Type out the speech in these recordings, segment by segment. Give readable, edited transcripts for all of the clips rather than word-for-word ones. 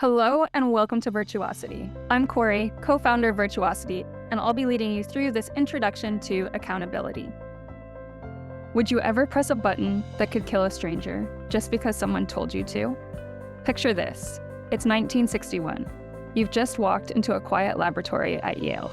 Hello and welcome to Virtuosity. I'm Corey, co-founder of Virtuosity, and I'll be leading you through this introduction to accountability. Would you ever press a button that could kill a stranger just because someone told you to? Picture this. It's 1961. You've just walked into a quiet laboratory at Yale.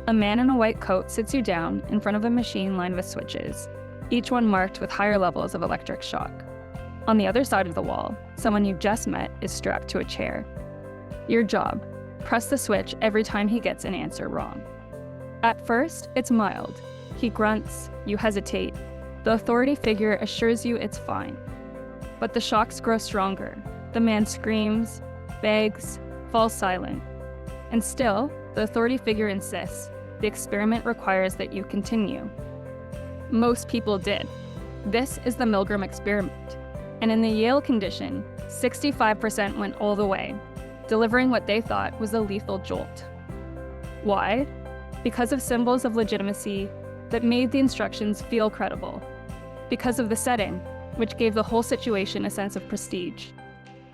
A man in a white coat sits you down in front of a machine lined with switches, each one marked with higher levels of electric shock. On the other side of the wall, someone you've just met is strapped to a chair. Your job: press the switch every time he gets an answer wrong. At first, it's mild. He grunts, you hesitate. The authority figure assures you it's fine. But the shocks grow stronger. The man screams, begs, falls silent. And still, the authority figure insists. The experiment requires that you continue. Most people did. This is the Milgram Experiment. And in the Yale condition, 65% went all the way, delivering what they thought was a lethal jolt. Why? Because of symbols of legitimacy that made the instructions feel credible. Because of the setting, which gave the whole situation a sense of prestige.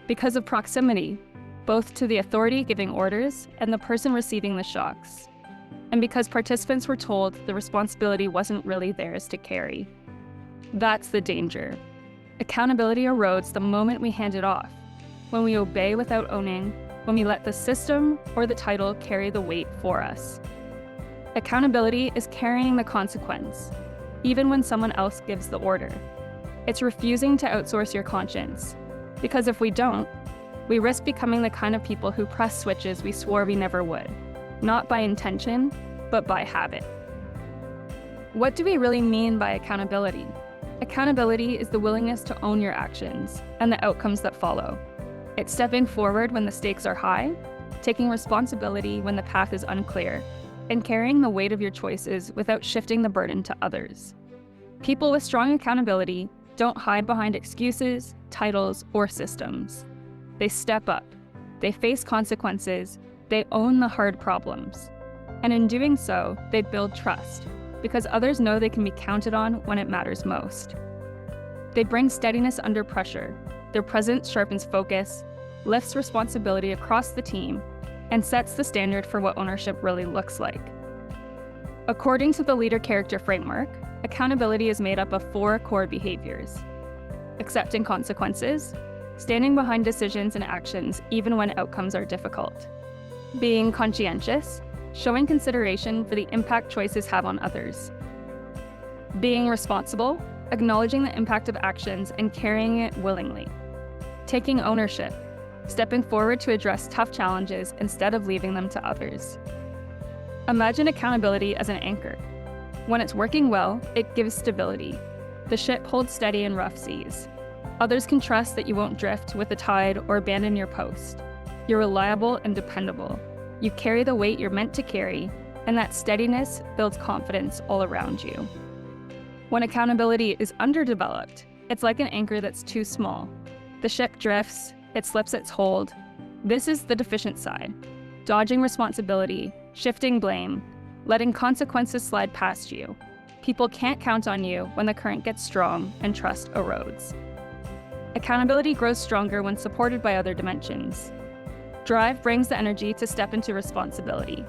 Because of proximity, both to the authority giving orders and the person receiving the shocks. And because participants were told the responsibility wasn't really theirs to carry. That's the danger. Accountability erodes the moment we hand it off, when we obey without owning, when we let the system or the title carry the weight for us. Accountability is carrying the consequence, even when someone else gives the order. It's refusing to outsource your conscience, because if we don't, we risk becoming the kind of people who press switches we swore we never would, not by intention, but by habit. What do we really mean by accountability? Accountability is the willingness to own your actions and the outcomes that follow. It's stepping forward when the stakes are high, taking responsibility when the path is unclear, and carrying the weight of your choices without shifting the burden to others. People with strong accountability don't hide behind excuses, titles, or systems. They step up, they face consequences, they own the hard problems. And in doing so, they build trust, because others know they can be counted on when it matters most. They bring steadiness under pressure. Their presence sharpens focus, lifts responsibility across the team, and sets the standard for what ownership really looks like. According to the Leader Character Framework, accountability is made up of 4 core behaviors: accepting consequences, standing behind decisions and actions even when outcomes are difficult, being conscientious, showing consideration for the impact choices have on others, being responsible, acknowledging the impact of actions and carrying it willingly, taking ownership, stepping forward to address tough challenges instead of leaving them to others. Imagine accountability as an anchor. When it's working well, it gives stability. The ship holds steady in rough seas. Others can trust that you won't drift with the tide or abandon your post. You're reliable and dependable. You carry the weight you're meant to carry, and that steadiness builds confidence all around you. When accountability is underdeveloped, it's like an anchor that's too small. The ship drifts, it slips its hold. This is the deficient side, dodging responsibility, shifting blame, letting consequences slide past you. People can't count on you when the current gets strong and trust erodes. Accountability grows stronger when supported by other dimensions. Drive brings the energy to step into responsibility.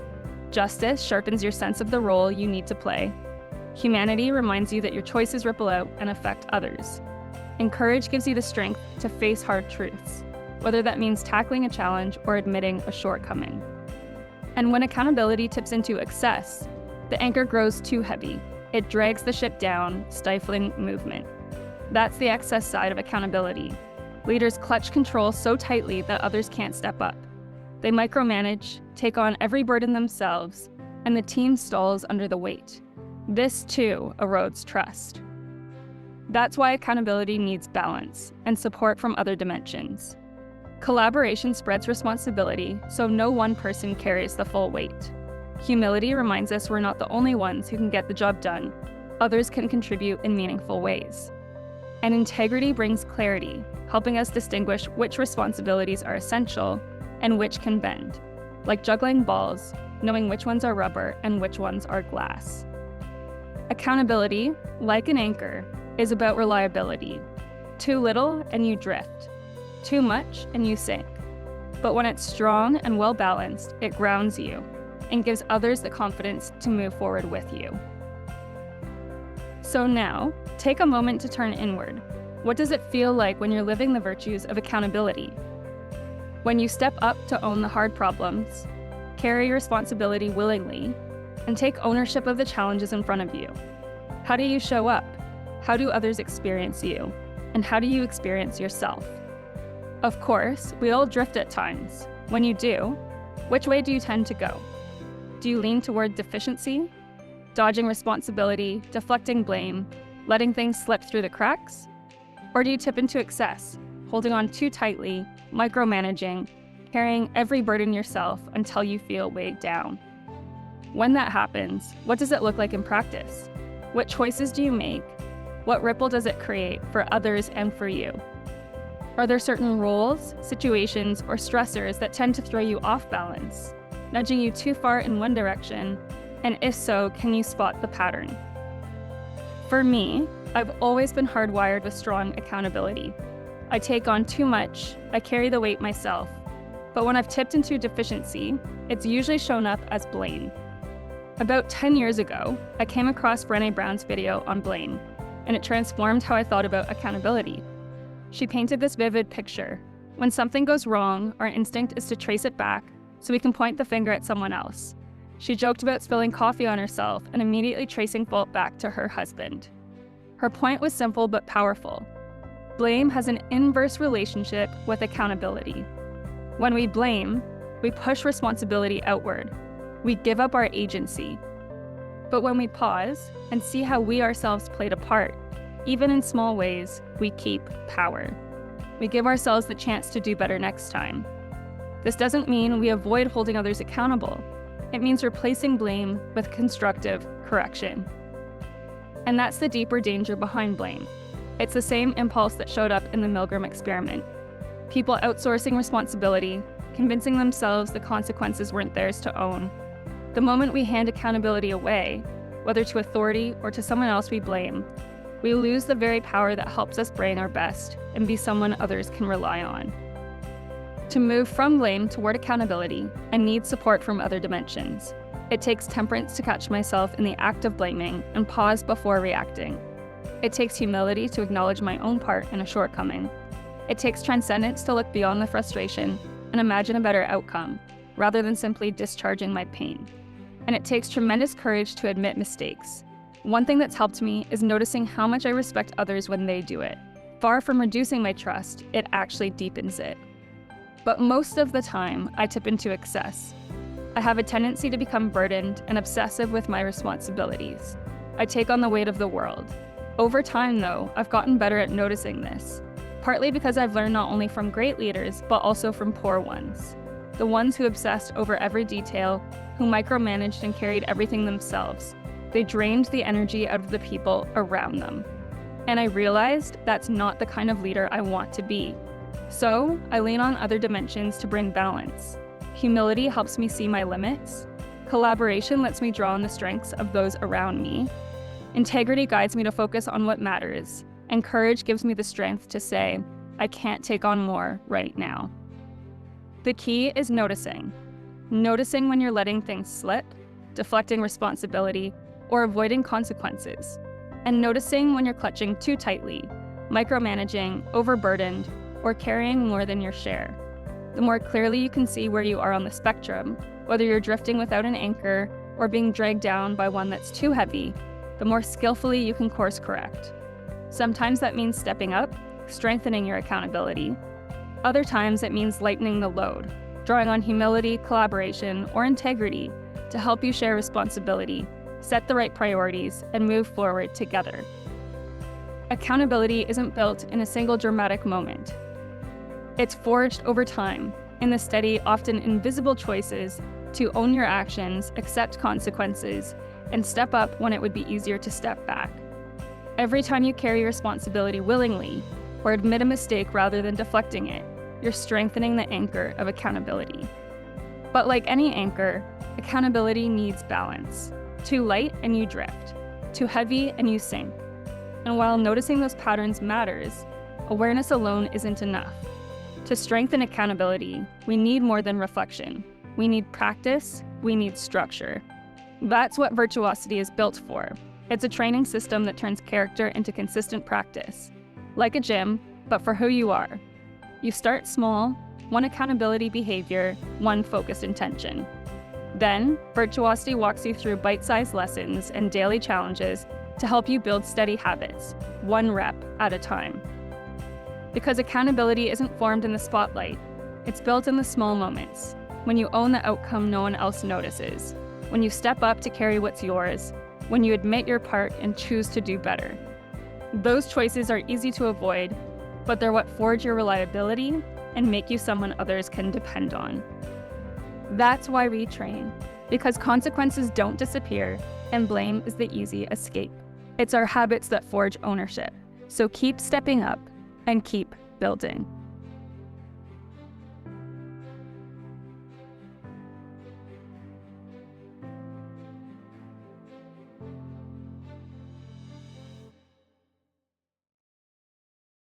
Justice sharpens your sense of the role you need to play. Humanity reminds you that your choices ripple out and affect others. And courage gives you the strength to face hard truths, whether that means tackling a challenge or admitting a shortcoming. And when accountability tips into excess, the anchor grows too heavy. It drags the ship down, stifling movement. That's the excess side of accountability. Leaders clutch control so tightly that others can't step up. They micromanage, take on every burden themselves, and the team stalls under the weight. This, too, erodes trust. That's why accountability needs balance and support from other dimensions. Collaboration spreads responsibility, so no one person carries the full weight. Humility reminds us we're not the only ones who can get the job done. Others can contribute in meaningful ways. And integrity brings clarity, helping us distinguish which responsibilities are essential and which can bend, like juggling balls, knowing which ones are rubber and which ones are glass. Accountability, like an anchor, is about reliability. Too little and you drift. Too much and you sink. But when it's strong and well-balanced, it grounds you and gives others the confidence to move forward with you. So now, take a moment to turn inward. What does it feel like when you're living the virtues of accountability? When you step up to own the hard problems, carry responsibility willingly, and take ownership of the challenges in front of you. How do you show up? How do others experience you? And how do you experience yourself? Of course, we all drift at times. When you do, which way do you tend to go? Do you lean toward deficiency, dodging responsibility, deflecting blame, letting things slip through the cracks? Or do you tip into excess, holding on too tightly, micromanaging, carrying every burden yourself until you feel weighed down? When that happens, what does it look like in practice? What choices do you make? What ripple does it create for others and for you? Are there certain roles, situations, or stressors that tend to throw you off balance, nudging you too far in one direction? And if so, can you spot the pattern? For me, I've always been hardwired with strong accountability. I take on too much, I carry the weight myself. But when I've tipped into deficiency, it's usually shown up as blame. About 10 years ago, I came across Brené Brown's video on blame, and it transformed how I thought about accountability. She painted this vivid picture. When something goes wrong, our instinct is to trace it back so we can point the finger at someone else. She joked about spilling coffee on herself and immediately tracing fault back to her husband. Her point was simple but powerful. Blame has an inverse relationship with accountability. When we blame, we push responsibility outward. We give up our agency. But when we pause and see how we ourselves played a part, even in small ways, we keep power. We give ourselves the chance to do better next time. This doesn't mean we avoid holding others accountable. It means replacing blame with constructive correction. And that's the deeper danger behind blame. It's the same impulse that showed up in the Milgram experiment. People outsourcing responsibility, convincing themselves the consequences weren't theirs to own. The moment we hand accountability away, whether to authority or to someone else we blame, we lose the very power that helps us bring our best and be someone others can rely on. To move from blame toward accountability, I need support from other dimensions. It takes temperance to catch myself in the act of blaming and pause before reacting. It takes humility to acknowledge my own part in a shortcoming. It takes transcendence to look beyond the frustration and imagine a better outcome, rather than simply discharging my pain. And it takes tremendous courage to admit mistakes. One thing that's helped me is noticing how much I respect others when they do it. Far from reducing my trust, it actually deepens it. But most of the time, I tip into excess. I have a tendency to become burdened and obsessive with my responsibilities. I take on the weight of the world. Over time, though, I've gotten better at noticing this, partly because I've learned not only from great leaders, but also from poor ones. The ones who obsessed over every detail, who micromanaged and carried everything themselves. They drained the energy out of the people around them. And I realized that's not the kind of leader I want to be. So I lean on other dimensions to bring balance. Humility helps me see my limits. Collaboration lets me draw on the strengths of those around me. Integrity guides me to focus on what matters. And courage gives me the strength to say, I can't take on more right now. The key is noticing. Noticing when you're letting things slip, deflecting responsibility, or avoiding consequences. And noticing when you're clutching too tightly, micromanaging, overburdened, or carrying more than your share. The more clearly you can see where you are on the spectrum, whether you're drifting without an anchor or being dragged down by one that's too heavy, the more skillfully you can course correct. Sometimes that means stepping up, strengthening your accountability. Other times it means lightening the load, drawing on humility, collaboration, or integrity to help you share responsibility, set the right priorities, and move forward together. Accountability isn't built in a single dramatic moment. It's forged over time, in the steady, often invisible choices to own your actions, accept consequences, and step up when it would be easier to step back. Every time you carry responsibility willingly, or admit a mistake rather than deflecting it, you're strengthening the anchor of accountability. But like any anchor, accountability needs balance. Too light and you drift. Too heavy and you sink. And while noticing those patterns matters, awareness alone isn't enough. To strengthen accountability, we need more than reflection. We need practice, we need structure. That's what Virtuosity is built for. It's a training system that turns character into consistent practice. Like a gym, but for who you are. You start small, one accountability behavior, one focused intention. Then, Virtuosity walks you through bite-sized lessons and daily challenges to help you build steady habits, one rep at a time. Because accountability isn't formed in the spotlight, it's built in the small moments, when you own the outcome no one else notices, when you step up to carry what's yours, when you admit your part and choose to do better. Those choices are easy to avoid, but they're what forge your reliability and make you someone others can depend on. That's why we train, because consequences don't disappear and blame is the easy escape. It's our habits that forge ownership, so keep stepping up and keep building.